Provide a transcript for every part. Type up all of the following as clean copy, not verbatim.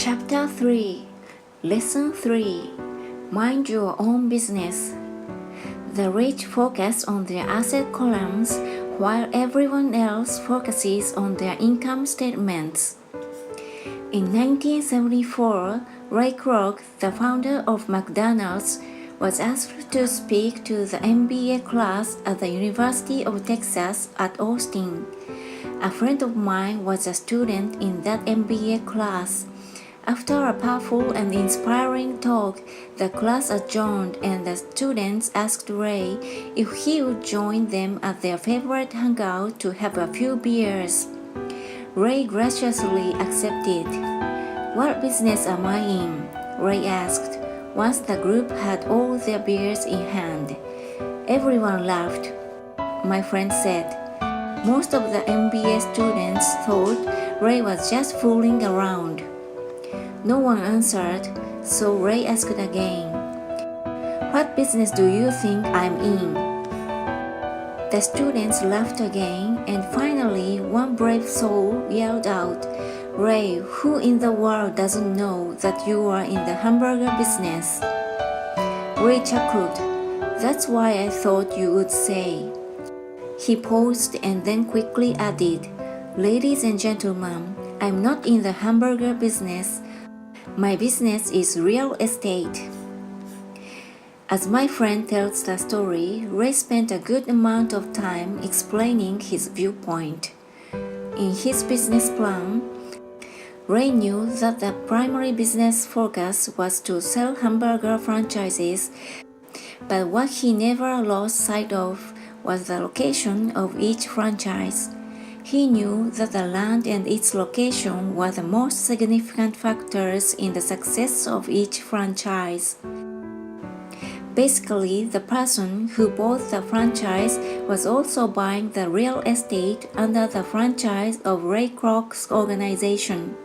Chapter 3 Lesson 3 Mind your own business. The rich focus on their asset columns while everyone else focuses on their income statements. In 1974, Ray Kroc, the founder of McDonald's, was asked to speak to the MBA class at the University of Texas at Austin. A friend of mine was a student in that MBA class. After a powerful and inspiring talk, the class adjourned and the students asked Ray if he would join them at their favorite hangout to have a few beers. Ray graciously accepted. "What business am I in?" Ray asked, once the group had all their beers in hand. Everyone laughed. My friend said. Most of the MBA students thought Ray was just fooling around. No one answered, so Ray asked again, "What business do you think I'm in?" The students laughed again, and finally one brave soul yelled out, "Ray, who in the world doesn't know that you are in the hamburger business?" Ray chuckled. "That's why I thought you would say." He paused and then quickly added, "Ladies and gentlemen, I'm not in the hamburger business. My business is real estate." As my friend tells the story, Ray spent a good amount of time explaining his viewpoint. In his business plan, Ray knew that the primary business focus was to sell hamburger franchises, but what he never lost sight of was the location of each franchise. He knew that the land and its location were the most significant factors in the success of each franchise. Basically, the person who bought the franchise was also buying the real estate under the franchise of Ray Kroc's organization.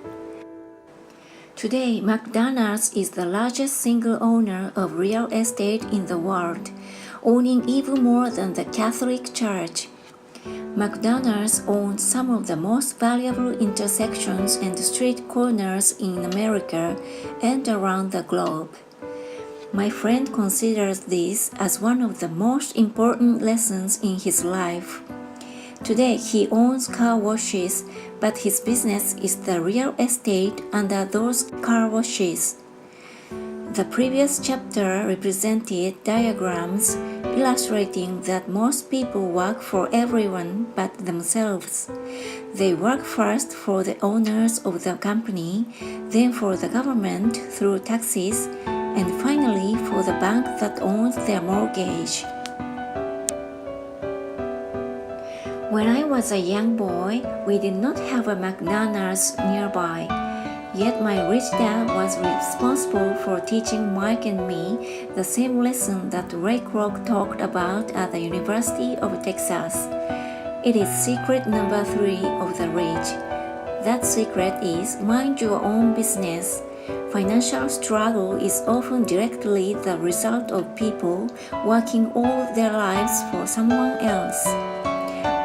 Today, McDonald's is the largest single owner of real estate in the world, owning even more than the Catholic Church. McDonald's owns some of the most valuable intersections and street corners in America and around the globe. My friend considers this as one of the most important lessons in his life. Today he owns car washes, but his business is the real estate under those car washes. The previous chapter represented diagrams illustrating that most people work for everyone but themselves. They work first for the owners of the company, then for the government through taxes, and finally for the bank that owns their mortgage. When I was a young boy, we did not have a McDonald's nearby. Yet my rich dad was responsible for teaching Mike and me the same lesson that Ray Kroc talked about at the University of Texas. It is secret number 3 of the rich. That secret is mind your own business. Financial struggle is often directly the result of people working all their lives for someone else.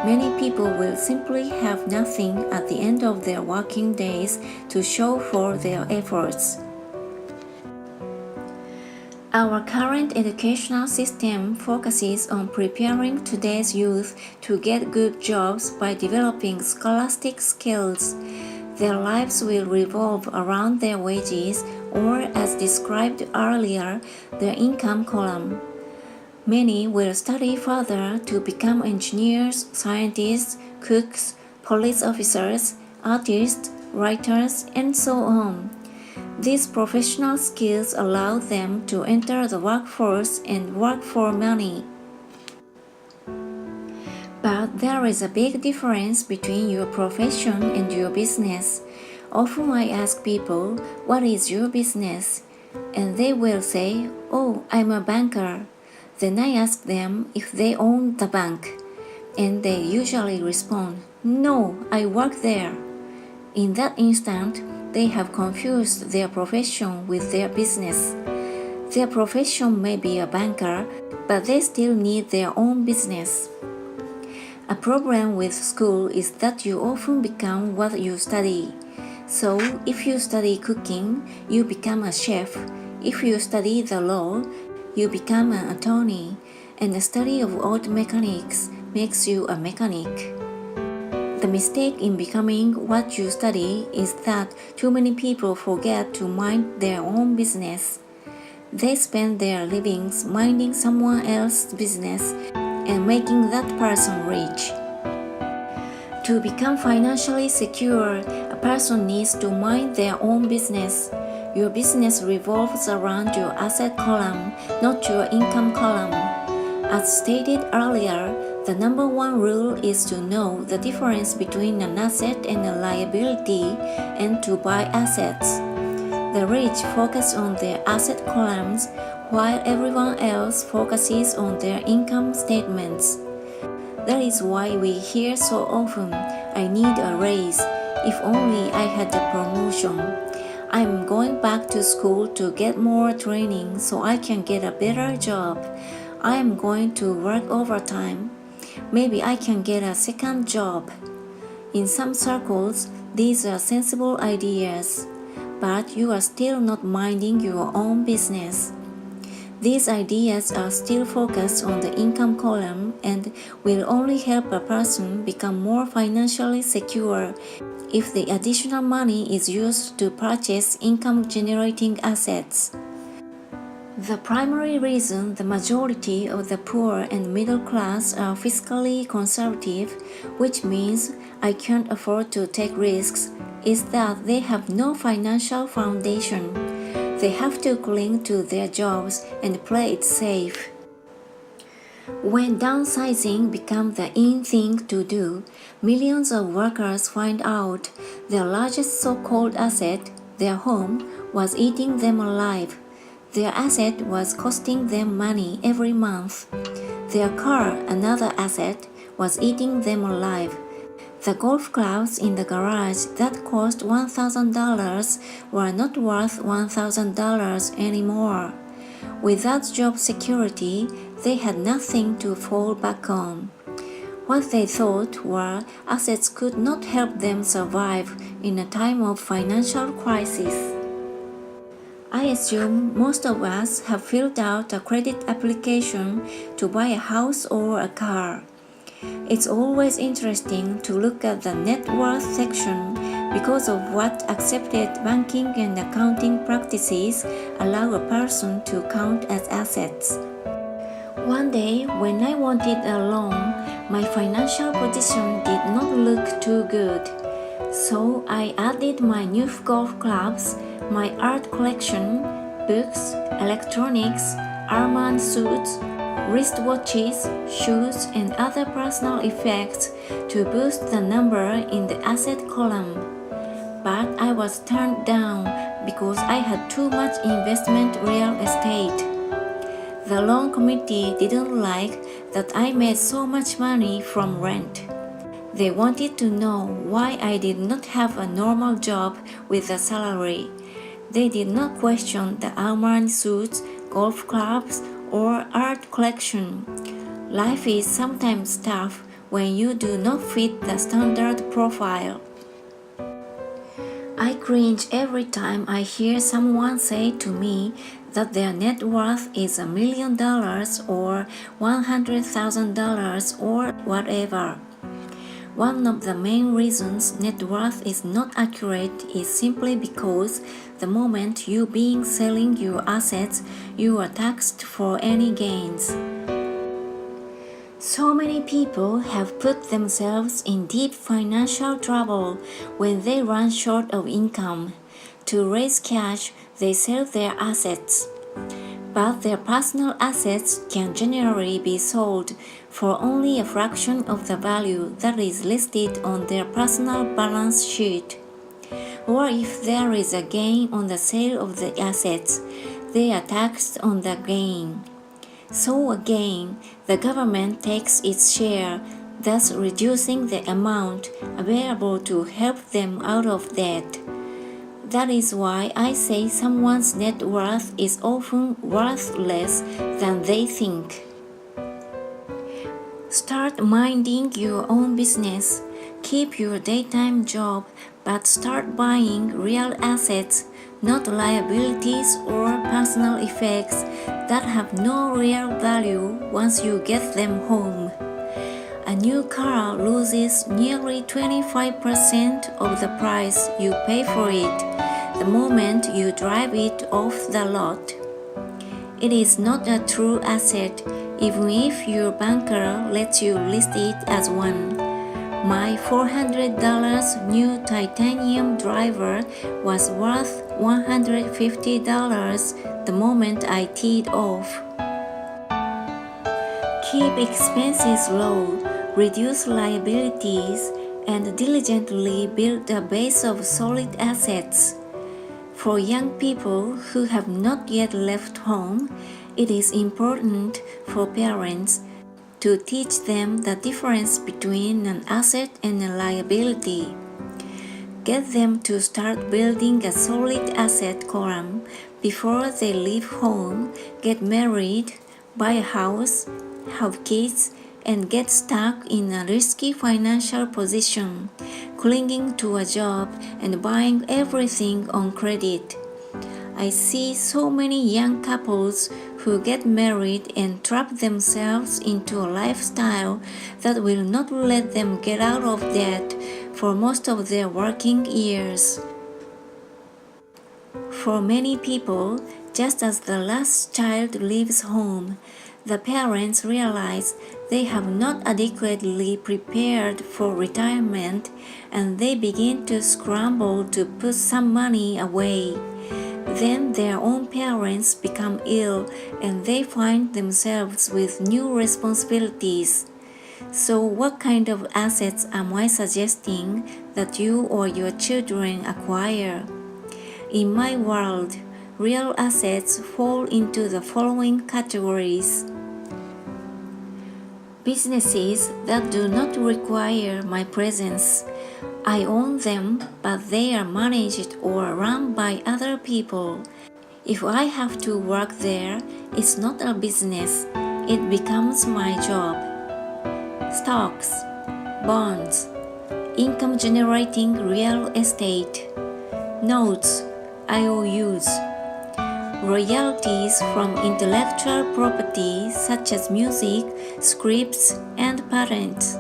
Many people will simply have nothing at the end of their working days to show for their efforts. Our current educational system focuses on preparing today's youth to get good jobs by developing scholastic skills. Their lives will revolve around their wages or, as described earlier, their income column. Many will study further to become engineers, scientists, cooks, police officers, artists, writers, and so on. These professional skills allow them to enter the workforce and work for money. But there is a big difference between your profession and your business. Often I ask people, "What is your business?" And they will say, "Oh, I'm a banker." Then I ask them if they own the bank, and they usually respond, "No, I work there." In that instant, they have confused their profession with their business. Their profession may be a banker, but they still need their own business. A problem with school is that you often become what you study. So, if you study cooking, you become a chef. If you study the law, you become an attorney. And the study of auto mechanics makes you a mechanic. The mistake in becoming what you study is that too many people forget to mind their own business. They spend their livings minding someone else's business and making that person rich. To become financially secure, a person needs to mind their own business. Your business revolves around your asset column, not your income column. As stated earlier, the number one rule is to know the difference between an asset and a liability and to buy assets. The rich focus on their asset columns while everyone else focuses on their income statements. That is why we hear so often, "I need a raise. If only I had a promotion. I'm going back to school to get more training so I can get a better job. I'm going to work overtime. Maybe I can get a second job." In some circles, these are sensible ideas, but you are still not minding your own business. These ideas are still focused on the income column and will only help a person become more financially secure if the additional money is used to purchase income-generating assets. The primary reason the majority of the poor and middle class are fiscally conservative, which means I can't afford to take risks, is that they have no financial foundation. They have to cling to their jobs and play it safe. When downsizing becomes the in thing to do, millions of workers find out their largest so-called asset, their home, was eating them alive. Their asset was costing them money every month. Their car, another asset, was eating them alive. The golf clubs in the garage that cost $1,000 were not worth $1,000 anymore. Without job security, they had nothing to fall back on. What they thought were assets could not help them survive in a time of financial crisis. I assume most of us have filled out a credit application to buy a house or a car. It's always interesting to look at the net worth section because of what accepted banking and accounting practices allow a person to count as assets. One day, when I wanted a loan, my financial position did not look too good. So I added my new golf clubs, my art collection, books, electronics, Armand suits, wristwatches, shoes, and other personal effects to boost the number in the asset column. But I was turned down because I had too much investment real estate. The loan committee didn't like that I made so much money from rent. They wanted to know why I did not have a normal job with a salary. They did not question the Armand suits, golf clubs, or art collection. Life is sometimes tough when you do not fit the standard profile. I cringe every time I hear someone say to me that their net worth is $1 million or $100,000 or whatever. One of the main reasons net worth is not accurate is simply because the moment you begin selling your assets, you are taxed for any gains. So many people have put themselves in deep financial trouble when they run short of income. To raise cash, they sell their assets. But their personal assets can generally be sold for only a fraction of the value that is listed on their personal balance sheet. Or if there is a gain on the sale of the assets, they are taxed on the gain. So again, the government takes its share, thus reducing the amount available to help them out of debt. That is why I say someone's net worth is often worth less than they think. Start minding your own business. Keep your daytime job, but start buying real assets, not liabilities or personal effects that have no real value once you get them home. A new car loses nearly 25% of the price you pay for it the moment you drive it off the lot. It is not a true asset even if your banker lets you list it as one. My $400 new titanium driver was worth $150 the moment I teed off. Keep expenses low, reduce liabilities, and diligently build a base of solid assets. For young people who have not yet left home, it is important for parents to teach them the difference between an asset and a liability. Get them to start building a solid asset column before they leave home, get married, buy a house, have kids, and get stuck in a risky financial position, clinging to a job and buying everything on credit. I see so many young couples who get married and trap themselves into a lifestyle that will not let them get out of debt for most of their working years. For many people, just as the last child leaves home, the parents realize they have not adequately prepared for retirement and they begin to scramble to put some money away. Then their own parents become ill and they find themselves with new responsibilities. So what kind of assets am I suggesting that you or your children acquire? In my world, real assets fall into the following categories. Businesses that do not require my presence. I own them, but they are managed or run by other people. If I have to work there, it's not a business. It becomes my job. Stocks, bonds, income-generating real estate, notes, IOUs, royalties from intellectual property such as music, scripts, and patents.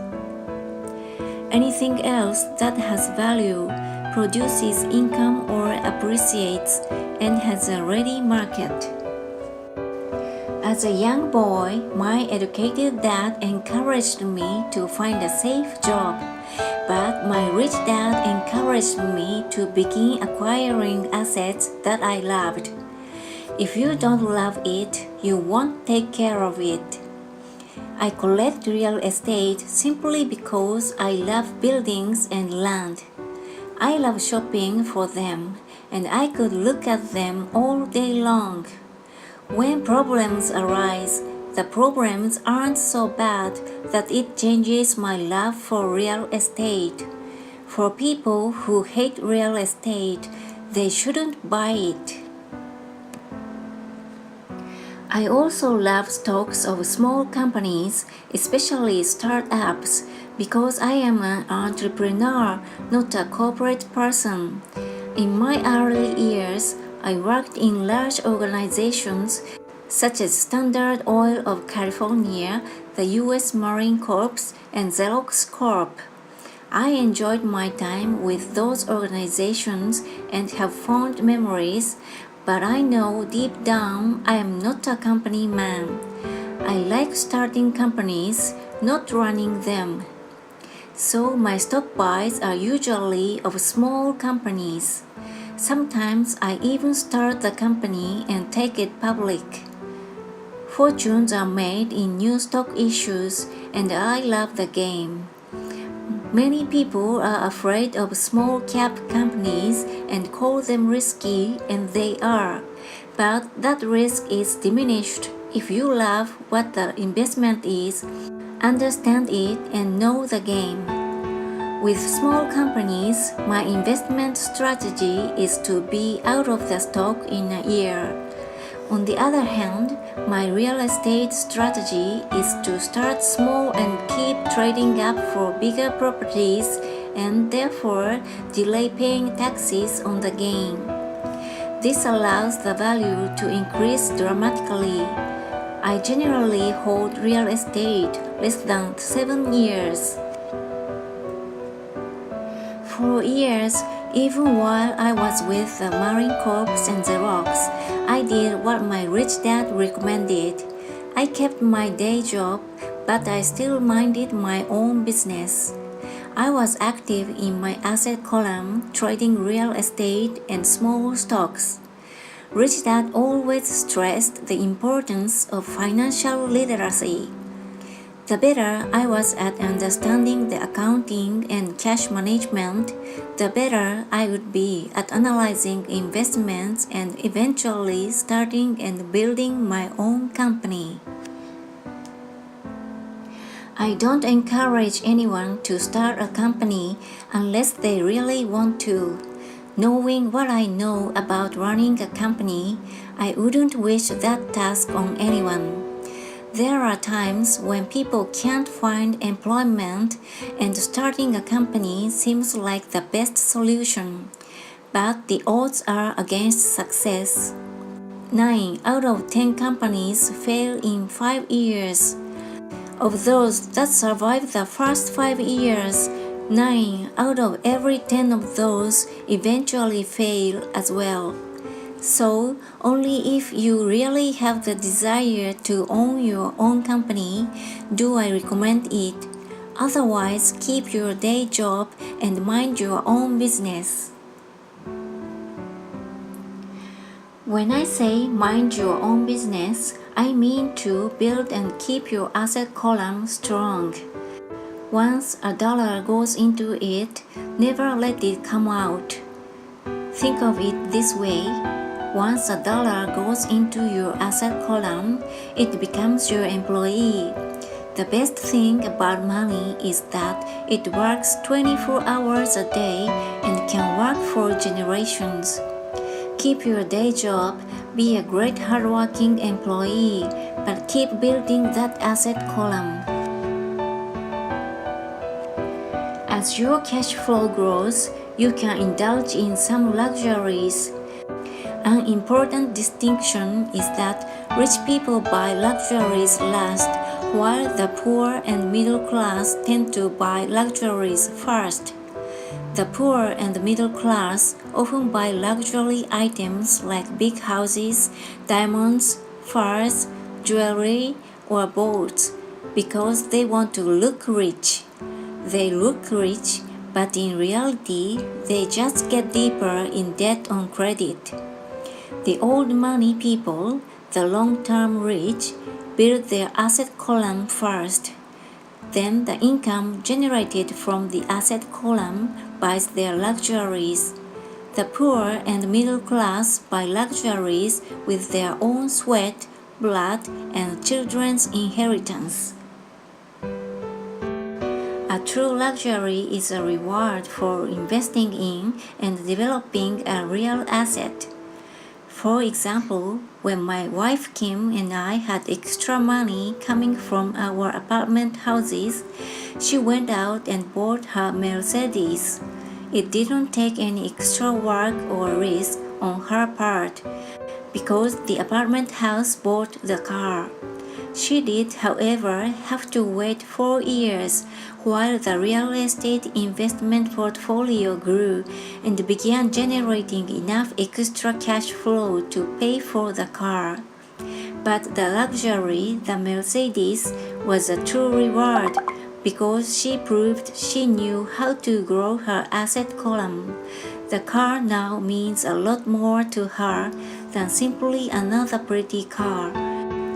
Anything else that has value, produces income or appreciates, and has a ready market. As a young boy, my educated dad encouraged me to find a safe job, but my rich dad encouraged me to begin acquiring assets that I loved. If you don't love it, you won't take care of it. I collect real estate simply because I love buildings and land. I love shopping for them, and I could look at them all day long. When problems arise, the problems aren't so bad that it changes my love for real estate. For people who hate real estate, they shouldn't buy it. I also love stocks of small companies, especially startups, because I am an entrepreneur, not a corporate person. In my early years, I worked in large organizations such as Standard Oil of California, the U.S. Marine Corps, and Xerox Corp. I enjoyed my time with those organizations and have fond memories, but I know deep down I am not a company man. I like starting companies, not running them. So my stock buys are usually of small companies. Sometimes I even start the company and take it public. Fortunes are made in new stock issues, and I love the game. Many people are afraid of small cap companies and call them risky, and they are. But that risk is diminished if you love what the investment is, understand it, and know the game. With small companies, my investment strategy is to be out of the stock in a year. On the other hand, my real estate strategy is to start small and keep trading up for bigger properties and therefore delay paying taxes on the gain. This allows the value to increase dramatically. I generally hold real estate less than 7 years. For years, even while I was with the Marine Corps and the Rocks, I did what my rich dad recommended. I kept my day job, but I still minded my own business. I was active in my asset column, trading real estate and small stocks. Rich Dad always stressed the importance of financial literacy. The better I was at understanding the accounting and cash management, the better I would be at analyzing investments and eventually starting and building my own company. I don't encourage anyone to start a company unless they really want to. Knowing what I know about running a company, I wouldn't wish that task on anyone. There are times when people can't find employment and starting a company seems like the best solution, but the odds are against success. 9 out of 10 companies fail in 5 years. Of those that survive the first 5 years, 9 out of every 10 of those eventually fail as well. So, only if you really have the desire to own your own company do I recommend it. Otherwise, keep your day job and mind your own business. When I say mind your own business, I mean to build and keep your asset column strong. Once a dollar goes into it, never let it come out. Think of it this way. Once a dollar goes into your asset column, it becomes your employee. The best thing about money is that it works 24 hours a day and can work for generations. Keep your day job, be a great hardworking employee, but keep building that asset column. As your cash flow grows, you can indulge in some luxuries. An important distinction is that rich people buy luxuries last, while the poor and middle class tend to buy luxuries first. The poor and middle class often buy luxury items like big houses, diamonds, furs, jewelry, or boats because they want to look rich. They look rich, but in reality, they just get deeper in debt on credit. The old money people, the long-term rich, build their asset column first. Then the income generated from the asset column buys their luxuries. The poor and middle class buy luxuries with their own sweat, blood, and children's inheritance. A true luxury is a reward for investing in and developing a real asset. For example, when my wife Kim and I had extra money coming from our apartment houses, she went out and bought her Mercedes. It didn't take any extra work or risk on her part because the apartment house bought the car. She did, however, have to wait 4 years while the real estate investment portfolio grew and began generating enough extra cash flow to pay for the car. But the luxury, the Mercedes, was a true reward because she proved she knew how to grow her asset column. The car now means a lot more to her than simply another pretty car.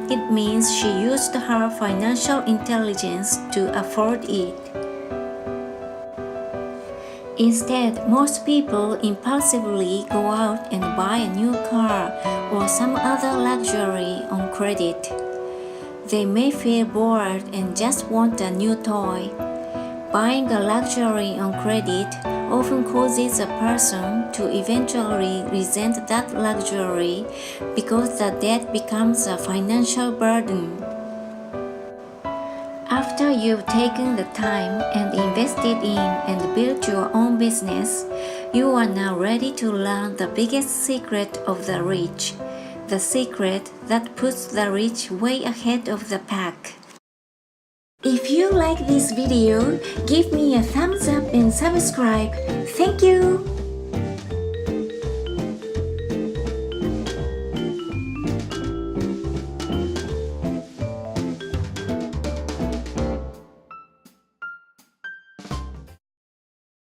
It means she used her financial intelligence to afford it. Instead, most people impulsively go out and buy a new car or some other luxury on credit. They may feel bored and just want a new toy. Buying a luxury on credit often causes a person to eventually resent that luxury because the debt becomes a financial burden. After you've taken the time and invested in and built your own business, you are now ready to learn the biggest secret of the rich, the secret that puts the rich way ahead of the pack. If you like this video, give me a thumbs up and subscribe. Thank you!